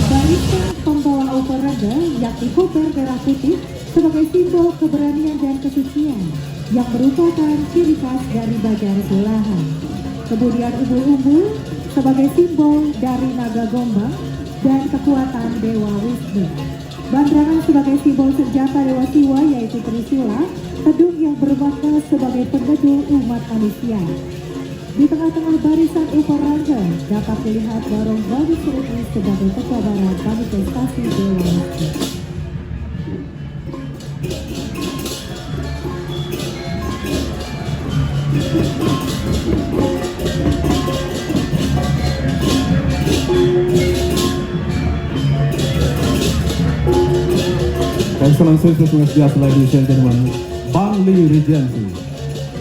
Barisan pembawa olahraga yakni koper merah putih sebagai simbol keberanian dan kesucian yang merupakan ciri khas dari Bajar Bulahan. Kemudian umbul-umbul sebagai simbol dari naga gombang dan kekuatan Dewa Wisnu. Bandrangan sebagai simbol senjata Dewa Siwa yaitu Trisula, pedung yang bermakna sebagai peneduh umat manusia. Di tengah-tengah barisan olahraga dapat dilihat barong bagus ini sebagai pekabaran manifestasi Dewa Wisnu. Excellencies, distinguished ladies and gentlemen, Bangli Regency,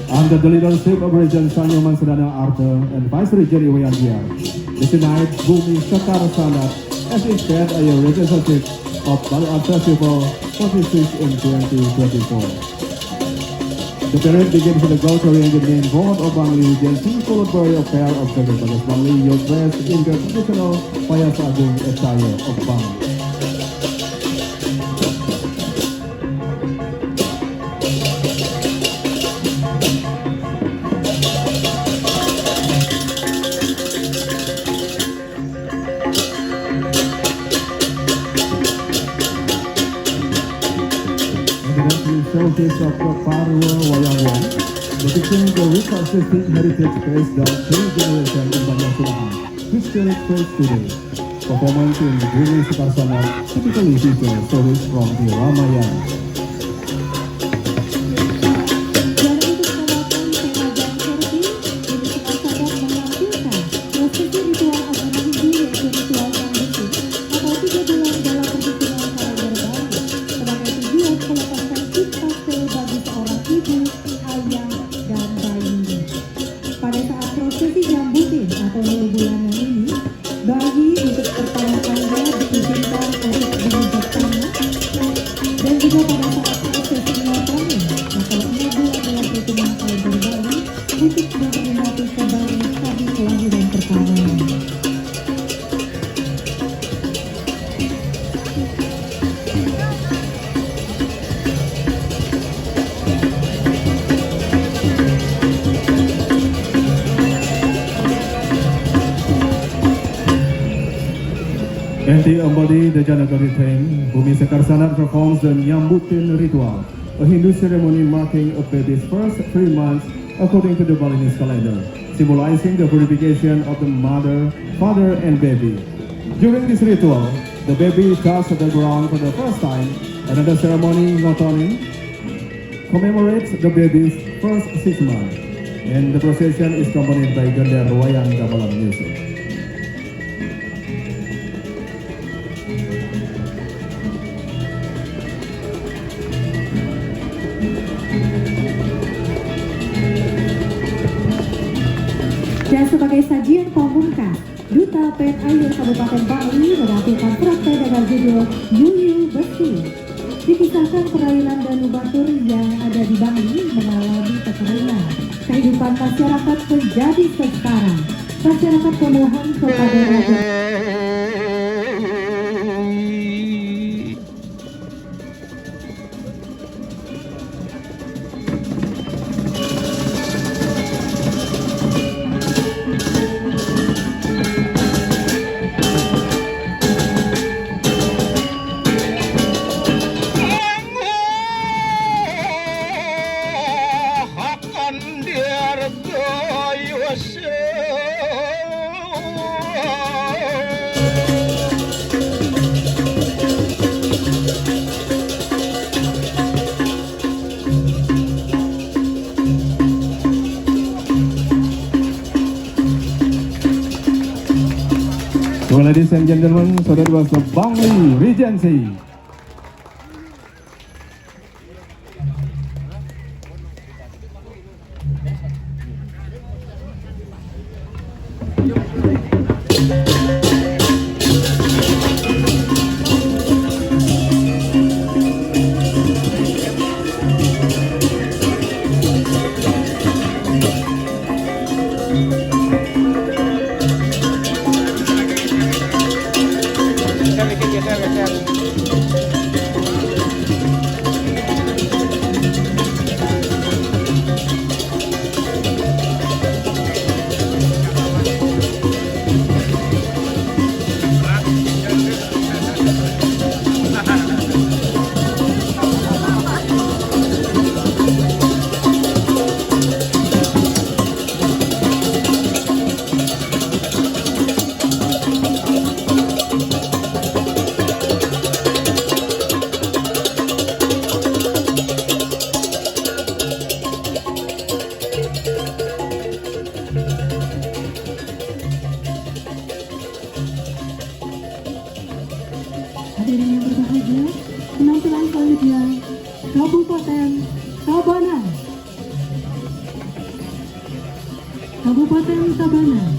under the leadership of Regent Sanyoman Sedana Arthur and Vice Regent Iwayan Diar, is tonight Bumi Sekar Sanat as instead a representative of Bali Art Festival 46 in 2024. The parade begins with a go-to in the main board of Bangli Regency, followed by a pair of Jagat Bangli youth dressed in the traditional Payas Agung attire of Bangli. Showcase of the Parwa Wayang Wong, depicting the rich artistic heritage based on three generations in Banjar Sulahan, which still takes today. Performance in the Bumi Sekar Sanat typically features stories from the Ramayana. Enti Ambadi Dejanagari Theng, Bumi Sekar Sanat performs the Nyambutin ritual, a Hindu ceremony marking a baby's first 3 months according to the Balinese calendar, symbolizing the purification of the mother, father and baby. During this ritual, the baby touches the ground for the first time, and the ceremony Ngotoning commemorates the baby's first 6 months, and the procession is accompanied by Gandar Wayang Gamelan music. Dan sebagai sajian pemungkas, Duta Pen Air Kabupaten Bali menampilkan traktor dengan judul Yuyu Besi. Dikisahkan perairan Danu Batur yang ada di Bali mengalami kekeringan. Kehidupan masyarakat menjadi sengsara. Masyarakat memohon kepada Raja. ladies and gentlemen, so that was the Bangli Regency. Hadirin yang berbahagia, penampilan selanjutnya Kabupaten Tabanan. Kabupaten Tabanan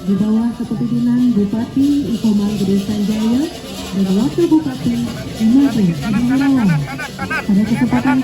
di bawah kepemimpinan Bupati Ikomal Gede Sanjaya dan Wakil Bupati Imade Adi Hirawan. Pada kesempatan